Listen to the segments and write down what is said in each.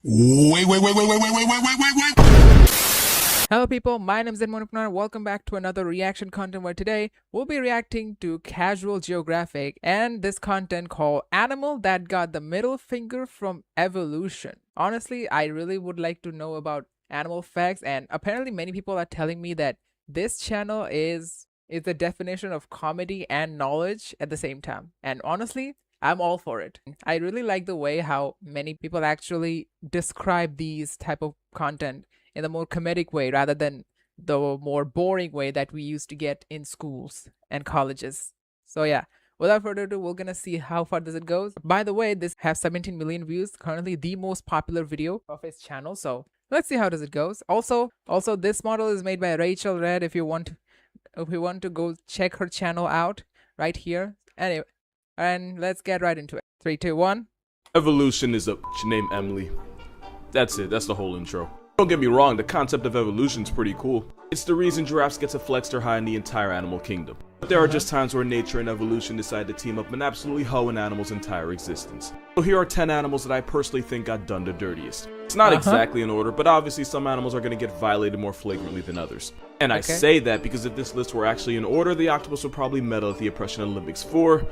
Wait. Hello people, my name is Edmond. Welcome back to another reaction content where today we'll be reacting to Casual Geographic and this content called Animal That Got the Middle Finger from Evolution. Honestly, I really would like to know about animal facts, and apparently many people are telling me that this channel is the definition of comedy and knowledge at the same time. And honestly, I'm all for it. I really like the way how many people actually describe these type of content in a more comedic way rather than the more boring way that we used to get in schools and colleges. So yeah, without further ado, we're gonna see how far does it goes. By the way, this has 17 million views, currently the most popular video of his channel. So let's see how does it goes. Also this model is made by Rachel Red. If you want to go check her channel out right here. Anyway, and let's get right into it. 3, 2, 1. Evolution is a bitch named Emily. That's it, that's the whole intro. Don't get me wrong, the concept of evolution's pretty cool. It's the reason giraffes get to flex their high in the entire animal kingdom. But there are just times where nature and evolution decide to team up and absolutely hoe an animal's entire existence. So here are 10 animals that I personally think got done the dirtiest. It's not exactly in order, but obviously some animals are going to get violated more flagrantly than others. And I say that because if this list were actually in order, the octopus would probably medal at the Oppression Olympics for...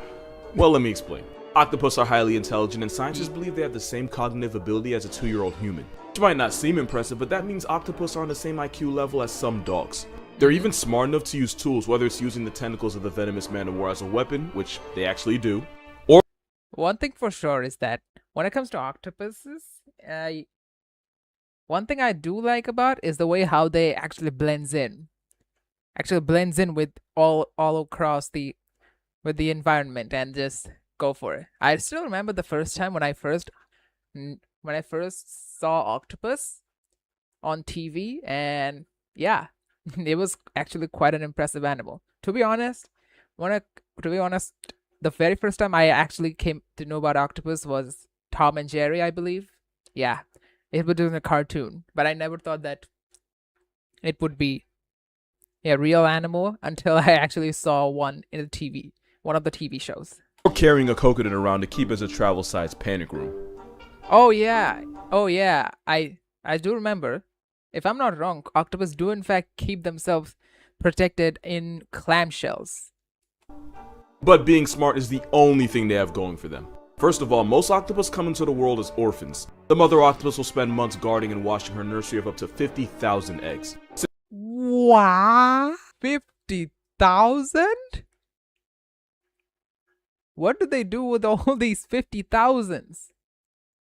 well, let me explain. Octopus are highly intelligent, and scientists believe they have the same cognitive ability as a 2-year-old human. Which might not seem impressive, but that means octopus are on the same IQ level as some dogs. They're even smart enough to use tools, whether it's using the tentacles of the venomous man-of-war as a weapon, which they actually do, or... One thing for sure is that when it comes to octopuses, one thing I do like about is the way how they actually blends in. With all across the environment and just go for it. I still remember the first time when I first saw octopus on TV, and yeah, it was actually quite an impressive animal. To be honest, the very first time I actually came to know about octopus was Tom and Jerry, I believe. Yeah, it was in a cartoon, but I never thought that it would be a real animal until I actually saw one in one of the TV shows. Or carrying a coconut around to keep as a travel-sized panic room. Oh yeah, I do remember. If I'm not wrong, octopus do in fact keep themselves protected in clamshells. But being smart is the only thing they have going for them. First of all, most octopus come into the world as orphans. The mother octopus will spend months guarding and washing her nursery of up to 50,000 eggs. Wow, 50,000? What do they do with all these 50,000s?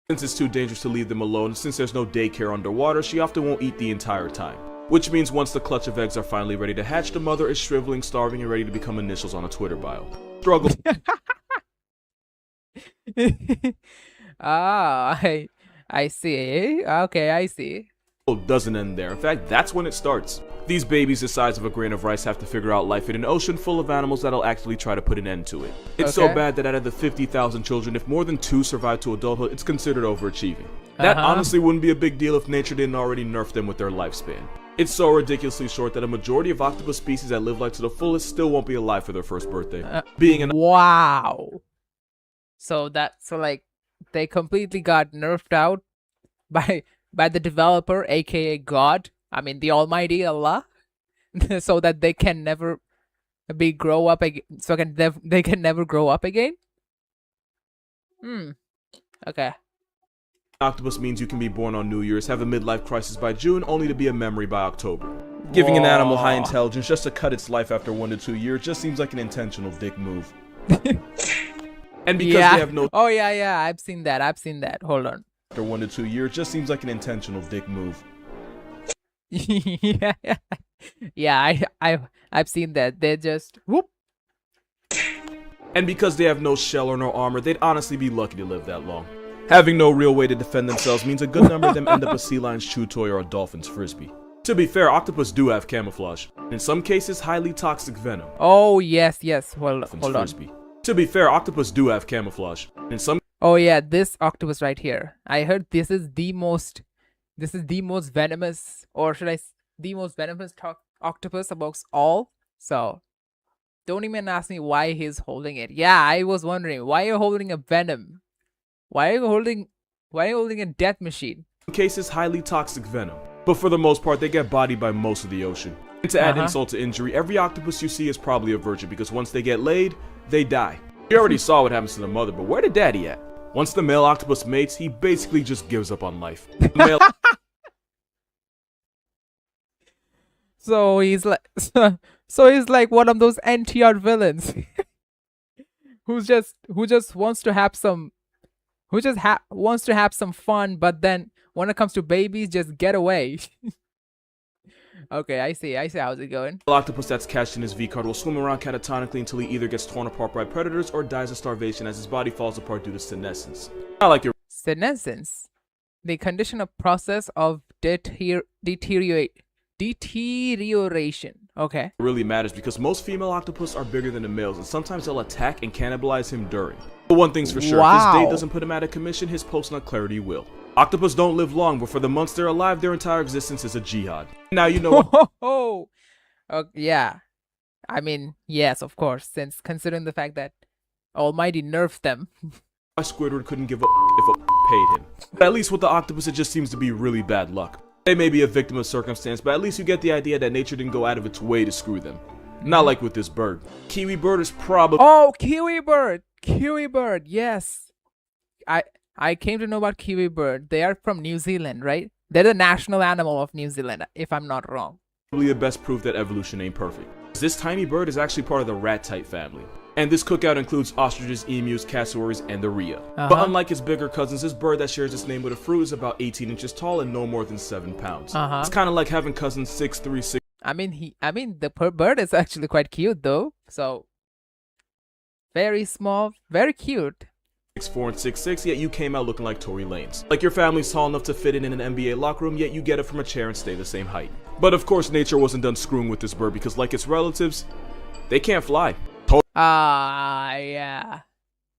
Since it's too dangerous to leave them alone, and since there's no daycare underwater, she often won't eat the entire time. Which means once the clutch of eggs are finally ready to hatch, the mother is shriveling, starving, and ready to become initials on a Twitter bio. Struggle. I see. Okay, I see. Doesn't end there. In fact, that's when it starts. These babies the size of a grain of rice have to figure out life in an ocean full of animals that'll actually try to put an end to it. It's so bad that out of the 50,000 children, if more than 2 survive to adulthood, it's considered overachieving. That honestly wouldn't be a big deal if nature didn't already nerf them with their lifespan. It's so ridiculously short that a majority of octopus species that live life to the fullest still won't be alive for their first birthday. Wow. So like they completely got nerfed out by the developer, aka God. I mean the Almighty Allah, so that they can never grow up again. So they can never grow up again. Okay. Octopus means you can be born on New Year's, have a midlife crisis by June, only to be a memory by October. Giving an animal high intelligence just to cut its life after 1 to 2 years just seems like an intentional dick move. And because they have no... Oh yeah, I've seen that. Hold on. After 1 to 2 years just seems like an intentional dick move. Yeah, I've seen that. They just whoop. And because they have no shell or no armor, they'd honestly be lucky to live that long. Having no real way to defend themselves means a good number of them end up a sea lion's chew toy or a dolphin's frisbee. To be fair, octopus do have camouflage. In some cases, highly toxic venom. Oh yes. Hold on. To be fair, octopus do have camouflage. In some... Oh yeah, this octopus right here. I heard this is the most venomous, or should I say the most venomous octopus amongst all. So don't even ask me why he's holding it. Yeah, I was wondering why you're holding a venom. Why are you holding a death machine? in cases highly toxic venom. But for the most part, they get bodied by most of the ocean. And to add insult to injury, every octopus you see is probably a virgin because once they get laid, they die. You already saw what happens to the mother, but where the daddy at? Once the male octopus mates, he basically just gives up on life. The male So he's like, so he's like one of those NTR villains, who just wants to have some, wants to have some fun, but then when it comes to babies, just get away. Okay, I see how's it going. octopus that's catched in his V-card will swim around catatonically until he either gets torn apart by predators or dies of starvation as his body falls apart due to senescence. Not like your Senescence, the condition of process of deterioration. Okay. really matters because most female octopus are bigger than the males and sometimes they'll attack and cannibalize him during. But one thing's for sure, if his date doesn't put him out of commission, his post-nut clarity will. Octopus don't live long, but for the months they're alive, their entire existence is a jihad. Now you know what Yeah. I mean, yes, of course, since considering the fact that Almighty nerfed them. Squidward couldn't give a if a paid him. But at least with the octopus, it just seems to be really bad luck. They may be a victim of circumstance, but at least you get the idea that nature didn't go out of its way to screw them. Not like with this bird. Kiwi bird is probably— Oh, kiwi bird, yes. I came to know about kiwi bird. They are from New Zealand, right? They're the national animal of New Zealand, if I'm not wrong. probably the best proof that evolution ain't perfect. This tiny bird is actually part of the rat-type family. And this cookout includes ostriches, emus, cassowaries, and the rhea. But unlike its bigger cousins, this bird that shares its name with a fruit is about 18 inches tall and no more than 7 pounds. It's kind of like having cousins 6'3", 6'. I mean, the bird is actually quite cute though. So very small, very cute. 6'4" and 6'6", yet you came out looking like Tory Lanez. Like your family's tall enough to fit in an NBA locker room, yet you get it from a chair and stay the same height. But of course, nature wasn't done screwing with this bird because, like its relatives, they can't fly. Yeah.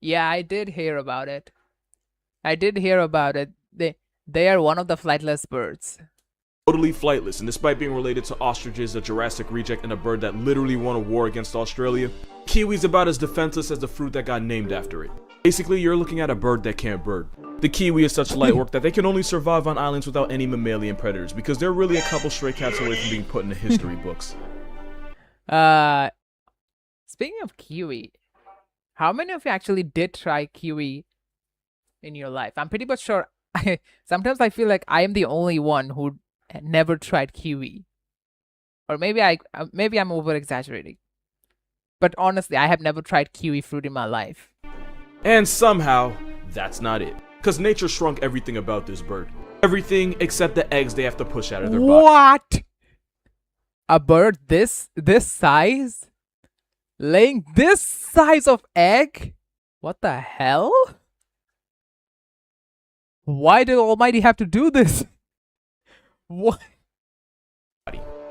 Yeah, I did hear about it. They are one of the flightless birds. Totally flightless, and despite being related to ostriches, a Jurassic reject, and a bird that literally won a war against Australia, kiwi's about as defenseless as the fruit that got named after it. Basically, you're looking at a bird that can't bird. The kiwi is such light work that they can only survive on islands without any mammalian predators, because they're really a couple stray cats away from being put in the history books. Speaking of kiwi, how many of you actually did try kiwi in your life? I'm pretty much sure. Sometimes I feel like I am the only one who never tried kiwi, or maybe I'm over exaggerating. But honestly, I have never tried kiwi fruit in my life. And somehow, that's not it. Because nature shrunk everything about this bird. Everything except the eggs they have to push out of their body. What? A bird this size? Laying this size of egg? What the hell? Why did Almighty have to do this? What?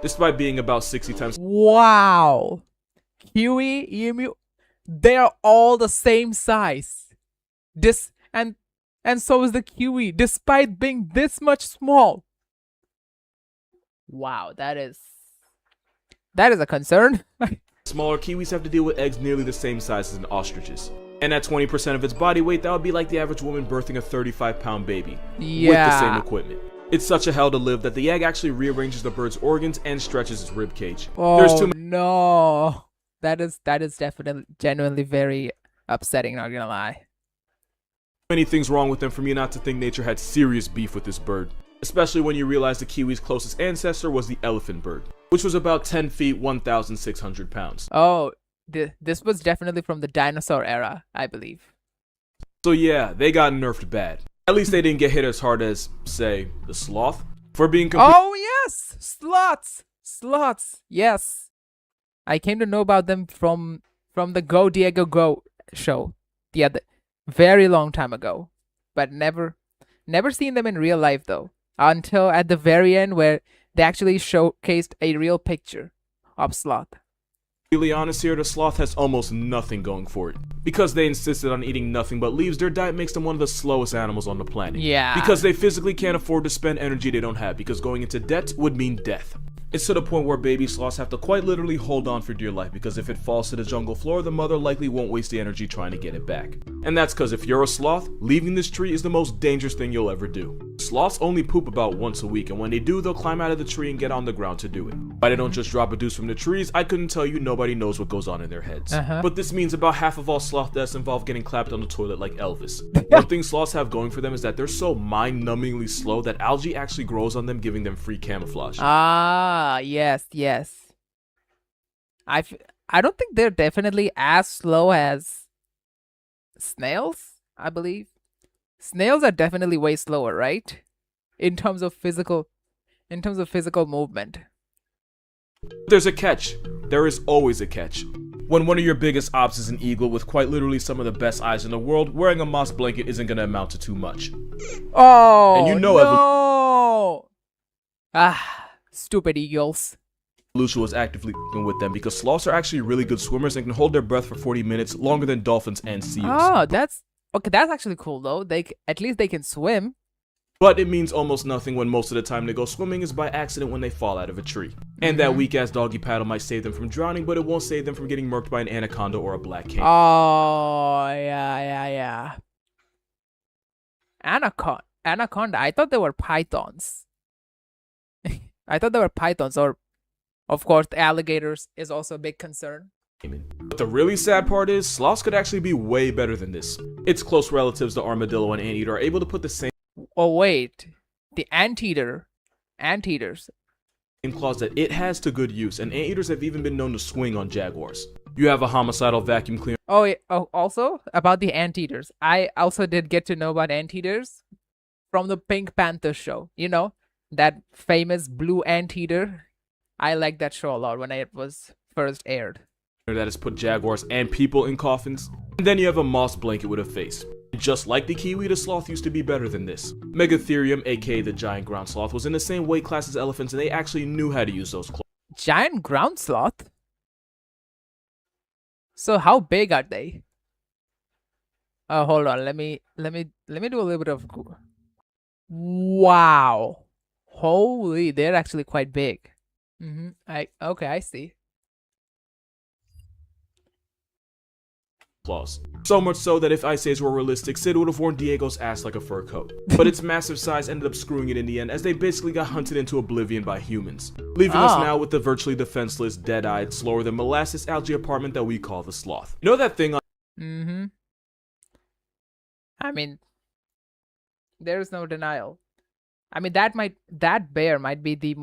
Despite being about 60 times. Wow. Kiwi, emu, they are all the same size. And so is the kiwi, despite being this much small. Wow, that is a concern. Smaller kiwis have to deal with eggs nearly the same size as an ostrich's. And at 20% of its body weight, that would be like the average woman birthing a 35-pound baby. Yeah. With the same equipment. It's such a hell to live that the egg actually rearranges the bird's organs and stretches its rib cage. Oh, no. That is definitely genuinely very upsetting, not gonna lie. Many things wrong with them for me not to think nature had serious beef with this bird. Especially when you realize the kiwi's closest ancestor was the elephant bird, which was about 10 feet, 1,600 pounds. Oh, this was definitely from the dinosaur era, I believe. So yeah, they got nerfed bad. At least they didn't get hit as hard as, say, the sloth. For being Oh yes! Sloths! Yes. I came to know about them from the Go Diego Go show. Yeah, very long time ago. But never seen them in real life though. Until at the very end where they actually showcased a real picture of sloth. Really honest here, the sloth has almost nothing going for it. Because they insisted on eating nothing but leaves, their diet makes them one of the slowest animals on the planet. Yeah. Because they physically can't afford to spend energy they don't have, because going into debt would mean death. It's to the point where baby sloths have to quite literally hold on for dear life, because if it falls to the jungle floor, the mother likely won't waste the energy trying to get it back. And that's because if you're a sloth, leaving this tree is the most dangerous thing you'll ever do. Sloths only poop about once a week, and when they do, they'll climb out of the tree and get on the ground to do it. Why they don't just drop a deuce from the trees, I couldn't tell you. Nobody knows what goes on in their heads. But this means about half of all sloth deaths involve getting clapped on the toilet like Elvis. One thing sloths have going for them is that they're so mind-numbingly slow that algae actually grows on them, giving them free camouflage. Ah, yes. I don't think they're definitely as slow as snails, I believe. Snails are definitely way slower, right? In terms of physical movement. There's a catch. There is always a catch. When one of your biggest ops is an eagle with quite literally some of the best eyes in the world, wearing a moss blanket isn't gonna amount to too much. Oh, and you know no! Stupid eagles. Evolution was actively with them because sloths are actually really good swimmers and can hold their breath for 40 minutes, longer than dolphins and seals. Oh, that's actually cool though. At least they can swim. But it means almost nothing when most of the time they go swimming is by accident when they fall out of a tree. And that weak-ass doggy paddle might save them from drowning, but it won't save them from getting murked by an anaconda or a black king. Oh, yeah. Anaconda. I thought they were pythons. Or, of course, the alligators is also a big concern. But the really sad part is, sloths could actually be way better than this. Its close relatives, the armadillo and anteater, are able to put the same Oh wait, the anteaters. claws that it has to good use, and anteaters have even been known to swing on jaguars. You have a homicidal vacuum cleaner. Oh, also about the anteaters. I also did get to know about anteaters from the Pink Panther show. You know, that famous blue anteater. I liked that show a lot when it was first aired. That has put jaguars and people in coffins. And then you have a moss blanket with a face. Just like the kiwi, the sloth used to be better than this. Megatherium, aka the giant ground sloth, was in the same weight class as elephants, and they actually knew how to use those claws. Giant ground sloth? So how big are they? Oh, hold on. Let me do a little bit of. Wow, holy, they're actually quite big. Okay, I see. Claws. So much so that if Ice Age were realistic, Sid would have worn Diego's ass like a fur coat. But its massive size ended up screwing it in the end, as they basically got hunted into oblivion by humans, leaving us now with the virtually defenseless, dead-eyed, slower than molasses algae apartment that we call the sloth. You know that thing on I mean, there's no denial. I mean, that bear might be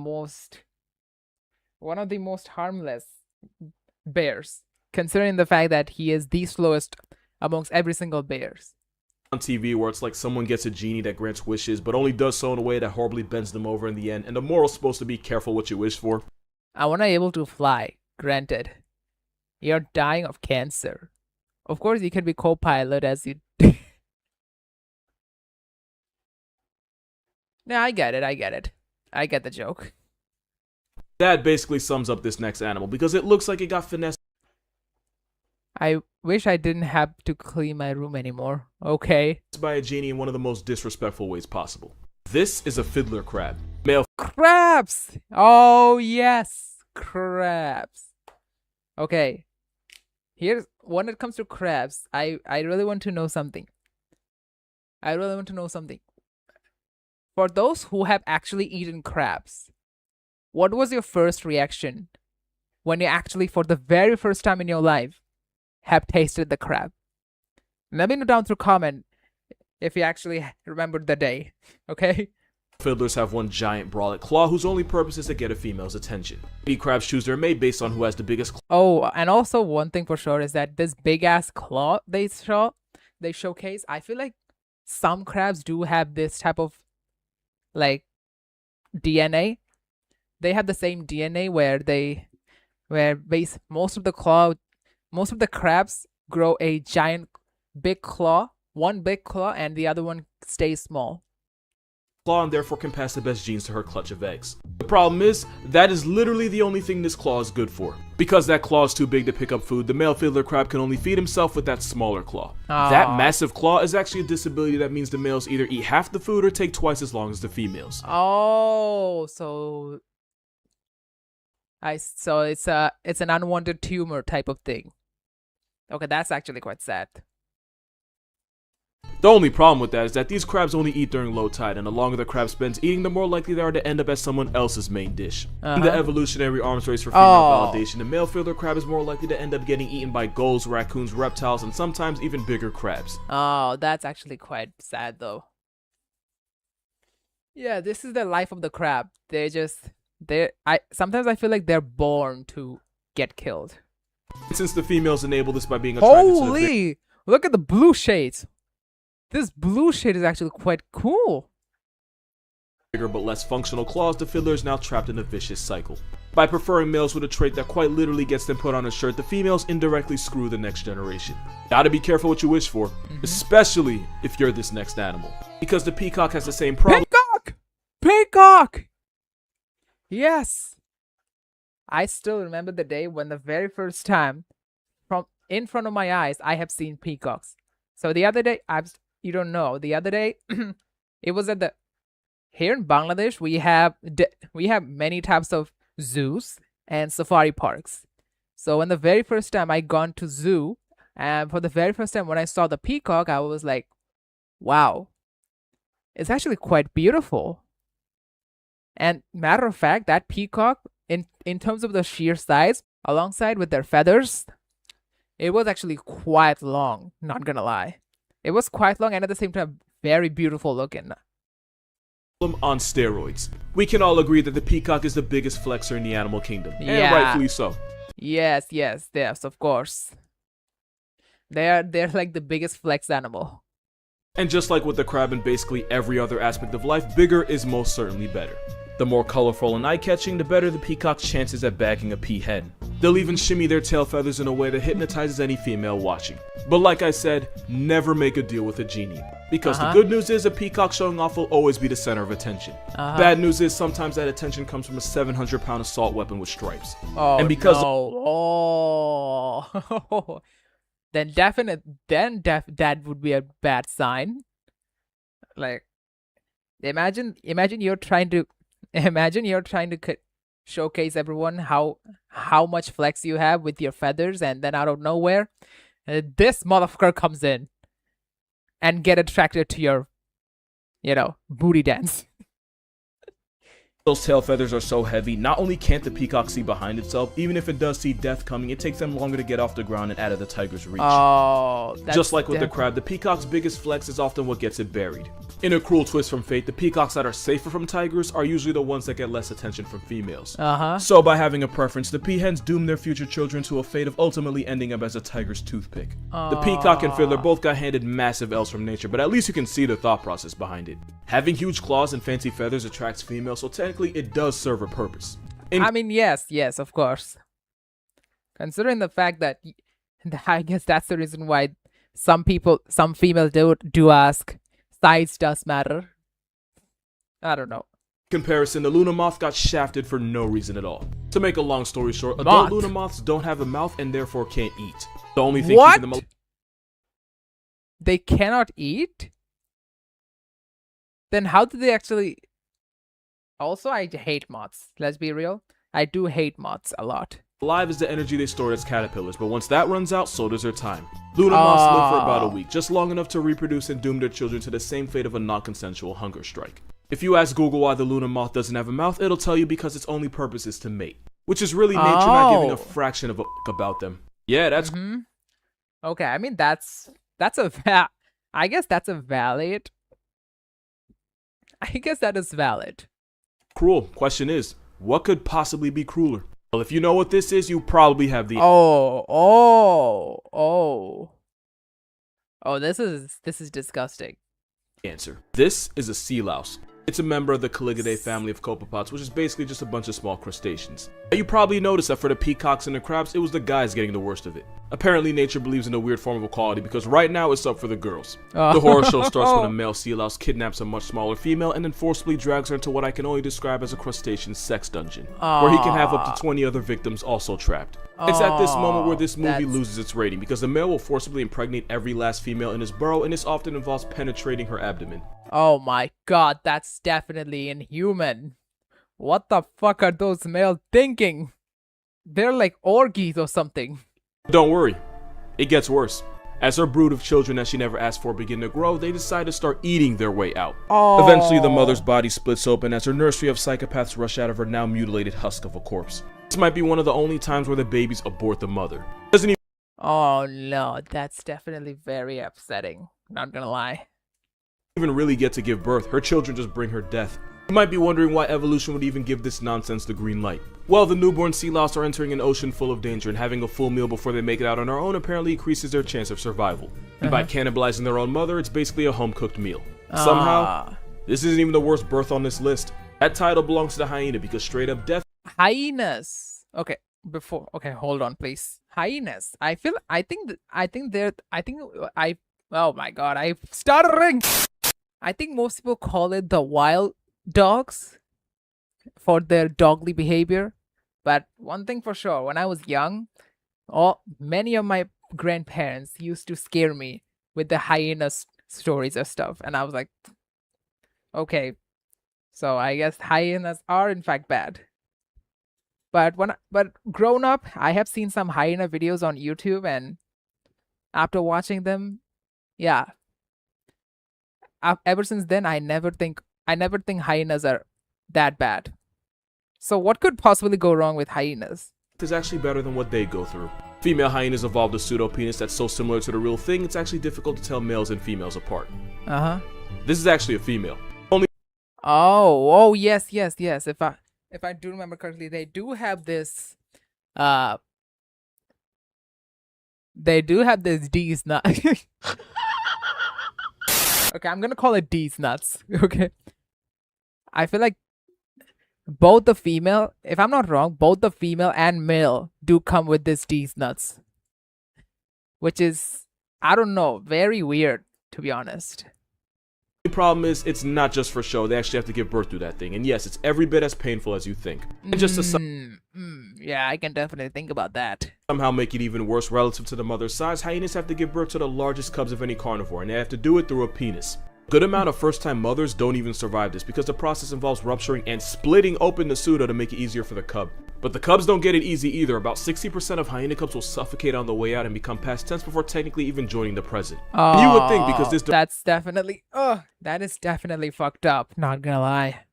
one of the most harmless bears, considering the fact that he is the slowest amongst every single bears. On TV, where it's like someone gets a genie that grants wishes, but only does so in a way that horribly bends them over in the end, and the moral's supposed to be careful what you wish for. I want to be able to fly, granted. You're dying of cancer. Of course, you can be co-pilot as you... No, I get it. I get the joke. That basically sums up this next animal, because it looks like it got finessed I wish I didn't have to clean my room anymore. Okay. by a genie in one of the most disrespectful ways possible. This is a fiddler crab. Male Crabs! Oh, yes. Crabs. Okay. Here's, when it comes to crabs, I really want to know something. For those who have actually eaten crabs, what was your first reaction when you actually, for the very first time in your life, have tasted the crab? Let me know down through comment if you actually remembered the day, okay? Fiddlers have one giant brolic claw whose only purpose is to get a female's attention. Lady crabs choose their mate based on who has the biggest claw. Oh, and also one thing for sure is that this big ass claw they showcase, I feel like some crabs do have this type of like DNA. They have the same DNA where most of the crabs grow a giant big claw, one big claw, and the other one stays small. Claw and therefore can pass the best genes to her clutch of eggs. The problem is, that is literally the only thing this claw is good for. Because that claw is too big to pick up food, the male fiddler crab can only feed himself with that smaller claw. That massive claw is actually a disability that means the males either eat half the food or take twice as long as the females. Oh, so So it's an unwanted tumor type of thing. Okay, that's actually quite sad. The only problem with that is that these crabs only eat during low tide, and the longer the crab spends eating, the more likely they are to end up as someone else's main dish. In the evolutionary arms race for female validation, the male fielder crab is more likely to end up getting eaten by gulls, raccoons, reptiles, and sometimes even bigger crabs. Oh, that's actually quite sad though. Yeah, this is the life of the crab. Sometimes I feel like they're born to get killed. And since the females enable this by being attracted to the Holy! Look at the blue shades. This blue shade is actually quite cool. bigger but less functional claws, the fiddler is now trapped in a vicious cycle. By preferring males with a trait that quite literally gets them put on a shirt, the females indirectly screw the next generation. Gotta be careful what you wish for, especially if you're this next animal. Because the peacock has the same problem. Peacock! Peacock! Yes! I still remember the day when the very first time, from in front of my eyes, I have seen peacocks. So the other day, you don't know, the other day, it was at the, here in Bangladesh, we have many types of zoos and safari parks. So when the very first time I gone to zoo, and for the very first time when I saw the peacock, I was like, wow, it's actually quite beautiful. And matter of fact, that peacock, in terms of the sheer size, alongside with their feathers, it was actually quite long, not gonna lie. It was quite long and at the same time very beautiful looking. On steroids. We can all agree that the peacock is the biggest flexor in the animal kingdom, and rightfully so. Yes, of course. They're like the biggest flex animal. And just like with the crab and basically every other aspect of life, bigger is most certainly better. The more colorful and eye-catching, the better the peacock's chances at bagging a peahen. They'll even shimmy their tail feathers in a way that hypnotizes any female watching. But like I said, never make a deal with a genie. Because the good news is a peacock showing off will always be the center of attention. Bad news is sometimes that attention comes from a 700-pound assault weapon with stripes. Oh, and because then that would be a bad sign. Like, imagine you're trying to showcase everyone how much flex you have with your feathers, and then out of nowhere, this motherfucker comes in and get attracted to your, booty dance. those tail feathers are so heavy, not only can't the peacock see behind itself, even if it does see death coming, it takes them longer to get off the ground and out of the tiger's reach. Oh, that's just like with the crab, the peacock's biggest flex is often what gets it buried. In a cruel twist from fate, the peacocks that are safer from tigers are usually the ones that get less attention from females. So by having a preference, the peahens doom their future children to a fate of ultimately ending up as a tiger's toothpick. The peacock and fiddler both got handed massive L's from nature, but at least you can see the thought process behind it. Having huge claws and fancy feathers attracts females, so technically it does serve a purpose. I mean, yes, of course. Considering the fact that, I guess that's the reason why some females do ask, size does matter. I don't know. Comparison, the Luna moth got shafted for no reason at all. To make a long story short, adult Luna moths don't have a mouth and therefore can't eat. The only thing keeping them alive. They cannot eat? Then how do they actually... Also, I hate moths. Let's be real. I do hate moths a lot. Alive is the energy they stored as caterpillars, but once that runs out, so does their time. Luna moths live for about a week, just long enough to reproduce and doom their children to the same fate of a non-consensual hunger strike. If you ask Google why the Luna moth doesn't have a mouth, it'll tell you because its only purpose is to mate. Which is really nature not giving a fraction of a about them. Yeah, that's... Okay, I mean, I guess that's a valid... I guess that is valid. Cruel. Question is, what could possibly be crueler? Well, if you know what this is, you probably have the this is disgusting. answer. This is a sea louse. It's a member of the Caligidae family of copepods, which is basically just a bunch of small crustaceans. You probably noticed that for the peacocks and the crabs, it was the guys getting the worst of it. Apparently, nature believes in a weird form of equality because right now it's up for the girls. The horror show starts when a male sea louse kidnaps a much smaller female and then forcibly drags her into what I can only describe as a crustacean sex dungeon, where he can have up to 20 other victims also trapped. It's at this moment where this movie loses its rating because the male will forcibly impregnate every last female in his burrow, and this often involves penetrating her abdomen. Oh my god, that's definitely inhuman. What the fuck are those males thinking? they're like orgies or something. Don't worry, it gets worse. As her brood of children that she never asked for begin to grow, they decide to start eating their way out. Oh. Eventually, the mother's body splits open as her nursery of psychopaths rush out of her now mutilated husk of a corpse. This might be one of the only times where the babies abort the mother. Doesn't Oh no, that's definitely very upsetting. Not gonna lie. even really get to give birth, her children just bring her death. You might be wondering why evolution would even give this nonsense the green light. Well, the newborn sea louse are entering an ocean full of danger, and having a full meal before they make it out on their own apparently increases their chance of survival. And by cannibalizing their own mother, it's basically a home-cooked meal. Somehow, this isn't even the worst birth on this list. That title belongs to the hyena because straight up death Hyenas. Okay, hold on, please. Hyenas. Oh my god, I'm stuttering. I think most people call it the wild dogs for their dogly behavior. But one thing for sure, when I was young, many of my grandparents used to scare me with the hyenas stories or stuff, and I was like, okay, so I guess hyenas are in fact bad. But grown up, I have seen some hyena videos on YouTube, and after watching them, yeah, ever since then, I never think hyenas are that bad. So what could possibly go wrong with hyenas? is actually better than what they go through. Female hyenas evolved a pseudo-penis that's so similar to the real thing, it's actually difficult to tell males and females apart. This is actually a female. Oh, yes. If I do remember correctly, they do have this D's nut. Okay, I'm gonna call it D's nuts. Okay. I feel like both the female, if I'm not wrong, both the female and male do come with this D's nuts. Which is, I don't know, very weird, to be honest. The problem is, it's not just for show, they actually have to give birth to that thing. And yes, it's every bit as painful as you think. And just to yeah, I can definitely think about that. somehow make it even worse relative to the mother's size, hyenas have to give birth to the largest cubs of any carnivore, and they have to do it through a penis. A good amount of first-time mothers don't even survive this because the process involves rupturing and splitting open the pseudo to make it easier for the cub. But the cubs don't get it easy either. About 60% of hyena cubs will suffocate on the way out and become past tense before technically even joining the present. And you would think because this that is definitely fucked up, not gonna lie.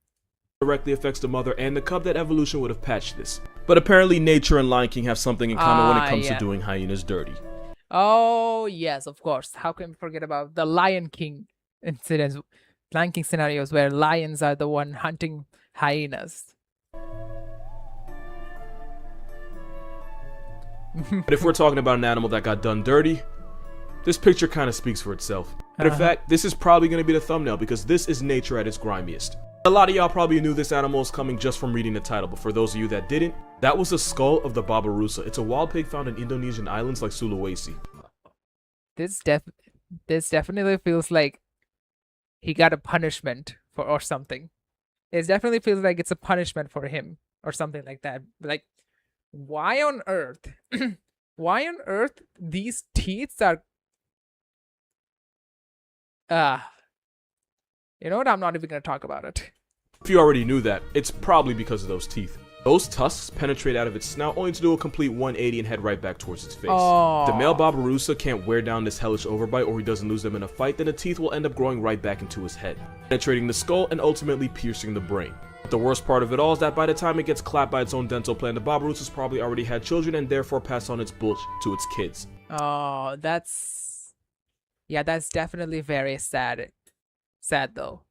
directly affects the mother and the cub that evolution would have patched this. But apparently nature and Lion King have something in common when it comes to doing hyenas dirty. Oh, yes, of course. How can we forget about the Lion King incidents, Lion King scenarios where lions are the one hunting hyenas? But if we're talking about an animal that got done dirty, this picture kind of speaks for itself. And in fact, this is probably going to be the thumbnail because this is nature at its grimiest. A lot of y'all probably knew this animal is coming just from reading the title, but for those of you that didn't, that was the skull of the babirusa. It's a wild pig found in Indonesian islands like Sulawesi. This definitely feels like he got a punishment or something. It definitely feels like it's a punishment for him or something like that. Like, why on earth? Why on earth these teeth are? You know what? I'm not even gonna talk about it. If you already knew that, it's probably because of those teeth. Those tusks penetrate out of its snout only to do a complete 180 and head right back towards its face. If the male babirusa can't wear down this hellish overbite or he doesn't lose them in a fight, then the teeth will end up growing right back into his head, penetrating the skull and ultimately piercing the brain. But the worst part of it all is that by the time it gets clapped by its own dental plan, the babirusa's probably already had children and therefore passed on its bullshit to its kids. Oh, that's definitely very sad. Sad though.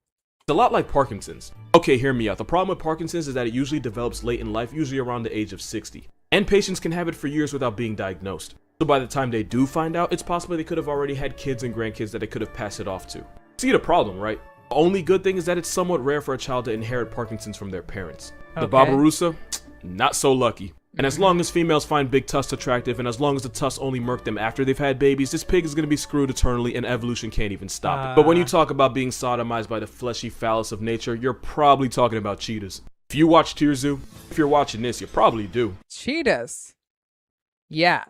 It's a lot like Parkinson's. Okay, hear me out. The problem with Parkinson's is that it usually develops late in life, usually around the age of 60. And patients can have it for years without being diagnosed. So by the time they do find out, it's possible they could have already had kids and grandkids that they could have passed it off to. See the problem, right? The only good thing is that it's somewhat rare for a child to inherit Parkinson's from their parents. The babirusa, not so lucky. And as long as females find big tusks attractive, and as long as the tusks only murk them after they've had babies, this pig is going to be screwed eternally and evolution can't even stop it. But when you talk about being sodomized by the fleshy phallus of nature, you're probably talking about cheetahs. If you watch Tirzu, if you're watching this, you probably do. Cheetahs. Yeah.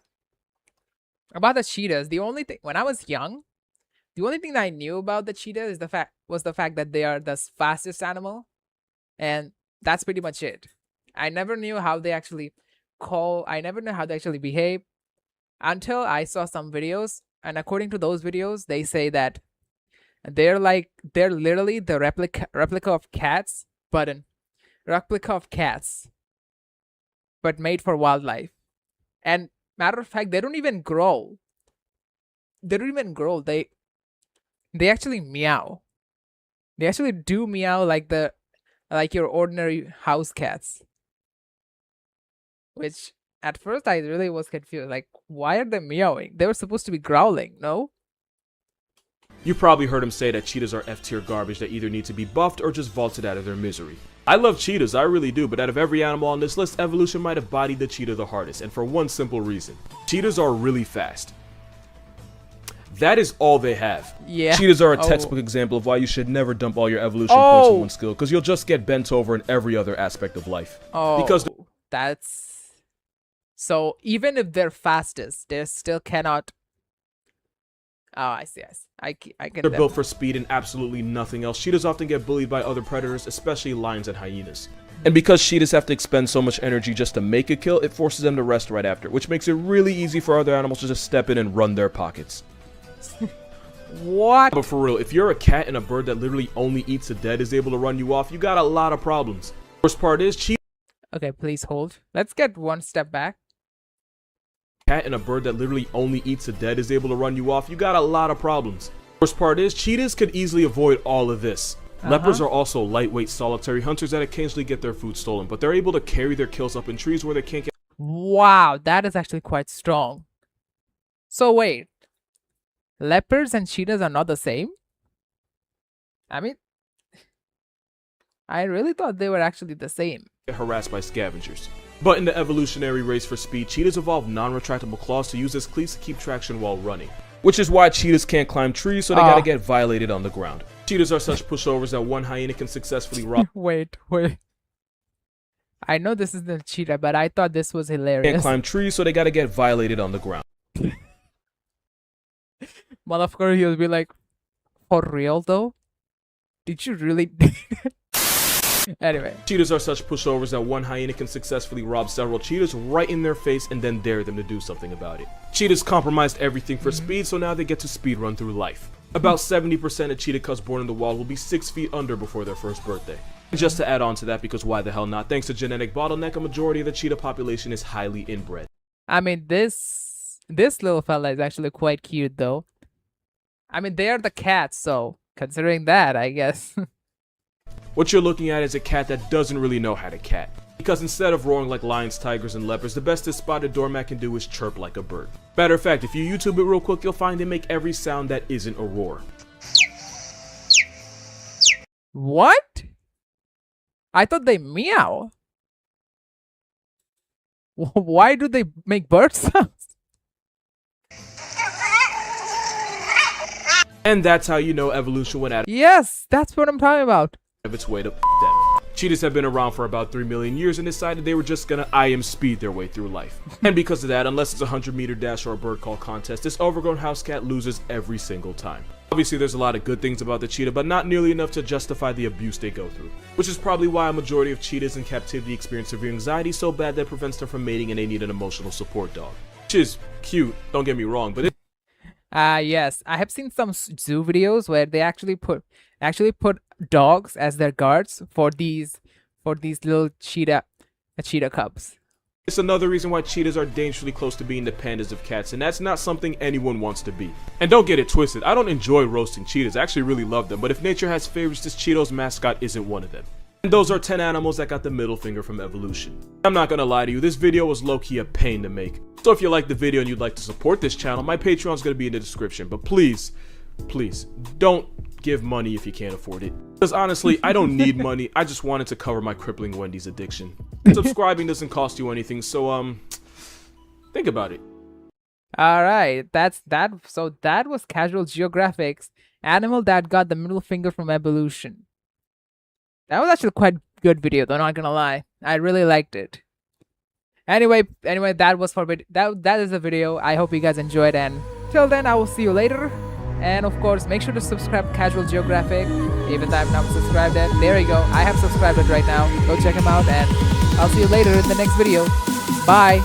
About the cheetahs, the only thing, when I was young, the only thing that I knew about the cheetah is the fact that they are the fastest animal. And that's pretty much it. I never knew how they actually know how they actually behave until I saw some videos, and according to those videos, they say that they're literally the replica of cats, but made for wildlife. And matter of fact, they don't even growl. They actually meow. They actually do meow like your ordinary house cats. Which at first I really was confused. Like, why are they meowing? They were supposed to be growling, no? You probably heard him say that cheetahs are F-tier garbage that either need to be buffed or just vaulted out of their misery. I love cheetahs, I really do, but out of every animal on this list, evolution might have bodied the cheetah the hardest, and for one simple reason. Cheetahs are really fast. That is all they have. Yeah. Cheetahs are a textbook example of why you should never dump all your evolution points in one skill, because you'll just get bent over in every other aspect of life. That's... So, even if they're fastest, they still cannot... Oh, I see. I can... They're built for speed and absolutely nothing else. Cheetahs often get bullied by other predators, especially lions and hyenas. And because cheetahs have to expend so much energy just to make a kill, it forces them to rest right after, which makes it really easy for other animals to just step in and run their pockets. What? But for real, if you're a cat and a bird that literally only eats the dead is able to run you off, you got a lot of problems. Worst part is, cheetahs... Okay, please hold. Let's get one step back. Cat and a bird that literally only eats the dead is able to run you off, you got a lot of problems. Worst part is, cheetahs could easily avoid all of this. Leopards are also lightweight, solitary hunters that occasionally get their food stolen, but they're able to carry their kills up in trees where they can't get... Wow, that is actually quite strong. So wait, leopards and cheetahs are not the same? I mean, I really thought they were actually the same. Harassed by scavengers. But in the evolutionary race for speed, cheetahs evolved non-retractable claws to use as cleats to keep traction while running. Which is why cheetahs can't climb trees, so they gotta get violated on the ground. Cheetahs are such pushovers that one hyena can successfully rob... Wait. I know this isn't a cheetah, but I thought this was hilarious. Can't climb trees, so they gotta get violated on the ground. Motherfucker, he'll be like, for real though? Did you really... Anyway. Cheetahs are such pushovers that one hyena can successfully rob several cheetahs right in their face and then dare them to do something about it. Cheetahs compromised everything for speed, so now they get to speedrun through life. About 70% of cheetah cubs born in the wild will be 6 feet under before their first birthday. And just to add on to that, because why the hell not, thanks to genetic bottleneck, a majority of the cheetah population is highly inbred. I mean, this little fella is actually quite cute though. I mean, they are the cats, so considering that, I guess. What you're looking at is a cat that doesn't really know how to cat. Because instead of roaring like lions, tigers, and leopards, the best this spotted doormat can do is chirp like a bird. Matter of fact, if you YouTube it real quick, you'll find they make every sound that isn't a roar. What? I thought they meow. Why do they make bird sounds? And that's how you know evolution went out Yes, that's what I'm talking about. of its way to them. Cheetahs have been around for about 3 million years and decided they were just gonna IM speed their way through life. And because of that, unless it's a 100-meter dash or a bird call contest, this overgrown house cat loses every single time. Obviously there's a lot of good things about the cheetah, but not nearly enough to justify the abuse they go through. Which is probably why a majority of cheetahs in captivity experience severe anxiety so bad that it prevents them from mating and they need an emotional support dog. Which is cute, don't get me wrong, but Yes, I have seen some zoo videos where they actually put dogs as their guards for these little cheetah cubs. It's another reason why cheetahs are dangerously close to being the pandas of cats, and that's not something anyone wants to be. And don't get it twisted, I don't enjoy roasting cheetahs, I actually really love them, but if nature has favorites, this Cheeto's mascot isn't one of them. And those are 10 animals that got the middle finger from evolution. I'm not gonna lie to you, this video was low-key a pain to make. So if you liked the video and you'd like to support this channel, my Patreon's gonna be in the description, but please, don't give money if you can't afford it. Because honestly, I don't need money, I just wanted to cover my crippling Wendy's addiction. Subscribing doesn't cost you anything, so think about it. Alright, so that was Casual Geographic's animal that got the middle finger from evolution. That was actually quite good video though, not gonna lie. I really liked it. Anyway, that was that is the video. I hope you guys enjoyed, and till then I will see you later. And of course, make sure to subscribe to Casual Geographic, even though I'm not subscribed yet. There you go, I have subscribed it right now. Go check him out, and I'll see you later in the next video. Bye.